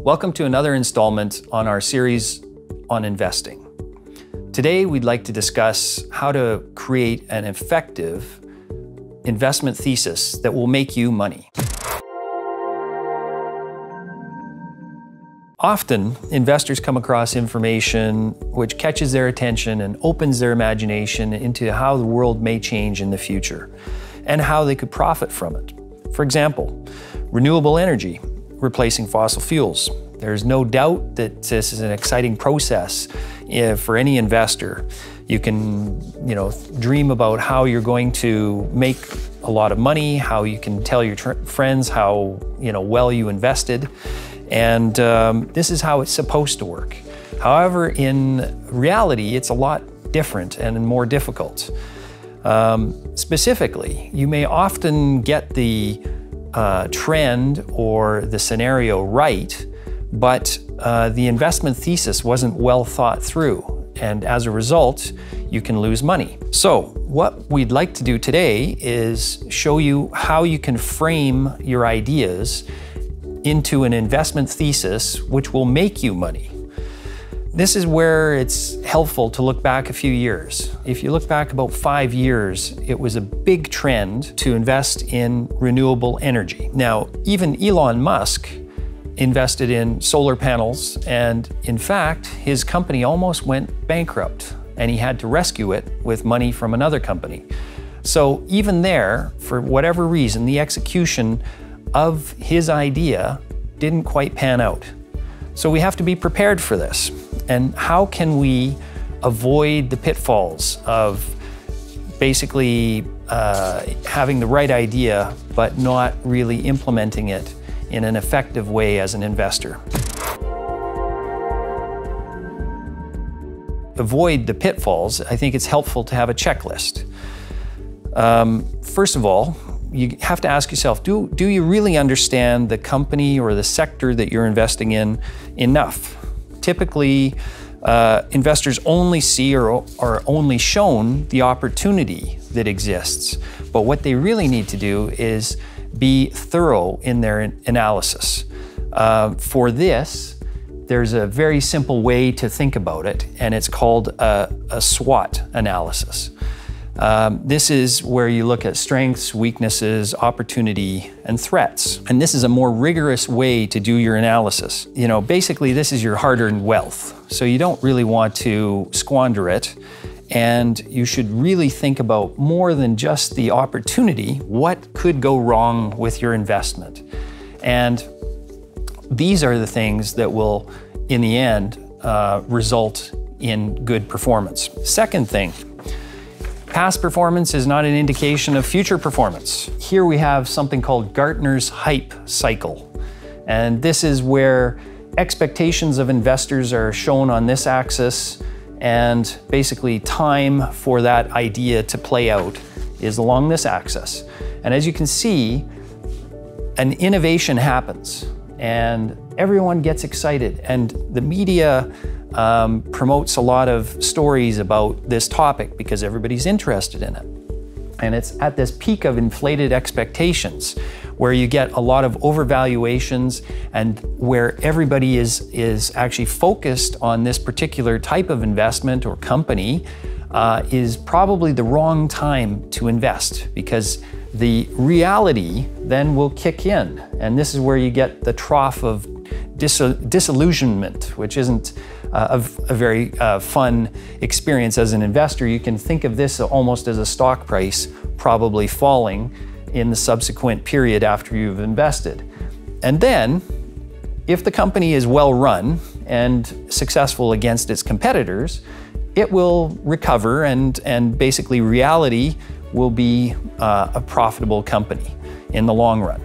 Welcome to another installment on our series on investing. Today, we'd like to discuss how to create an effective investment thesis that will make you money. Often, investors come across information which catches their attention and opens their imagination into how the world may change in the future and how they could profit from it. For example, renewable energy replacing fossil fuels. There's no doubt that this is an exciting process for any investor. You can, dream about how you're going to make a lot of money, how you can tell your friends how, well you invested. And this is how it's supposed to work. However, in reality, it's a lot different and more difficult. Specifically, you may often get the trend or the scenario right, but the investment thesis wasn't well thought through. And as a result, you can lose money. So what we'd like to do today is show you how you can frame your ideas into an investment thesis which will make you money. This is where it's helpful to look back a few years. If you look back about 5 years, it was a big trend to invest in renewable energy. Now, even Elon Musk invested in solar panels, and in fact, his company almost went bankrupt, and he had to rescue it with money from another company. So even there, for whatever reason, the execution of his idea didn't quite pan out. So we have to be prepared for this. And how can we avoid the pitfalls of basically having the right idea, but not really implementing it in an effective way as an investor? Avoid the pitfalls, I think it's helpful to have a checklist. First of all, you have to ask yourself, do you really understand the company or the sector that you're investing in enough? Typically, investors only see or are only shown the opportunity that exists. But what they really need to do is be thorough in their analysis. For this, there's a very simple way to think about it, and it's called a Swot analysis. This is where you look at strengths, weaknesses, opportunity, and threats. And this is a more rigorous way to do your analysis. Basically, this is your hard-earned wealth. So you don't really want to squander it. And you should really think about more than just the opportunity. What could go wrong with your investment? And these are the things that will, in the end, result in good performance. Second thing, past performance is not an indication of future performance. Here we have something called Gartner's hype cycle. And this is where expectations of investors are shown on this axis, and basically time for that idea to play out is along this axis. And as you can see, an innovation happens and everyone gets excited, and the media promotes a lot of stories about this topic because everybody's interested in it. And it's at this peak of inflated expectations where you get a lot of overvaluations, and where everybody is actually focused on this particular type of investment or company is probably the wrong time to invest, because the reality then will kick in. And this is where you get the trough of disillusionment, which isn't a very fun experience as an investor. You can think of this almost as a stock price probably falling in the subsequent period after you've invested. And then, if the company is well run and successful against its competitors, it will recover, and basically reality will be a profitable company in the long run.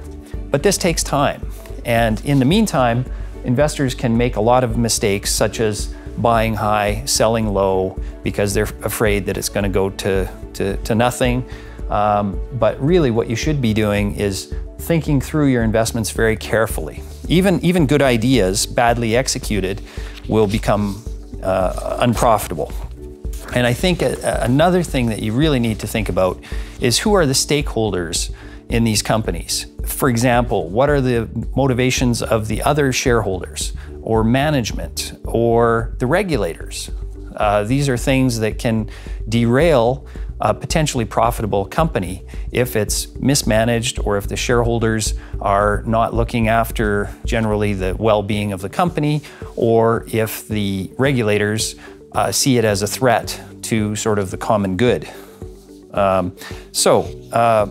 But this takes time. And in the meantime, investors can make a lot of mistakes, such as buying high, selling low, because they're afraid that it's going to go to nothing. But really what you should be doing is thinking through your investments very carefully. Even good ideas, badly executed, will become unprofitable. And I think another thing that you really need to think about is, who are the stakeholders in these companies. For example, what are the motivations of the other shareholders or management or the regulators? These are things that can derail a potentially profitable company if it's mismanaged or if the shareholders are not looking after generally the well-being of the company, or if the regulators see it as a threat to sort of the common good.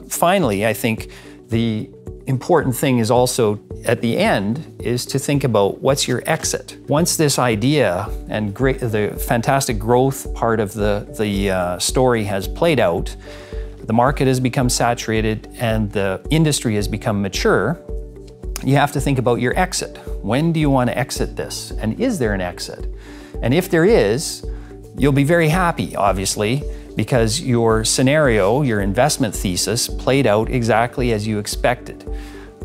Finally, I think the important thing is also at the end is to think about what's your exit. Once this idea and the fantastic growth part of the story has played out, the market has become saturated and the industry has become mature, you have to think about your exit. When do you want to exit this? And is there an exit? And if there is, you'll be very happy, obviously, because your scenario, your investment thesis, played out exactly as you expected.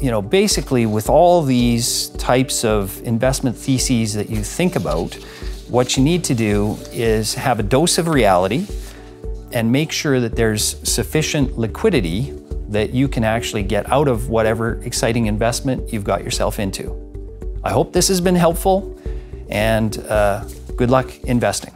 You know, basically with all these types of investment theses that you think about, what you need to do is have a dose of reality and make sure that there's sufficient liquidity that you can actually get out of whatever exciting investment you've got yourself into. I hope this has been helpful, and good luck investing.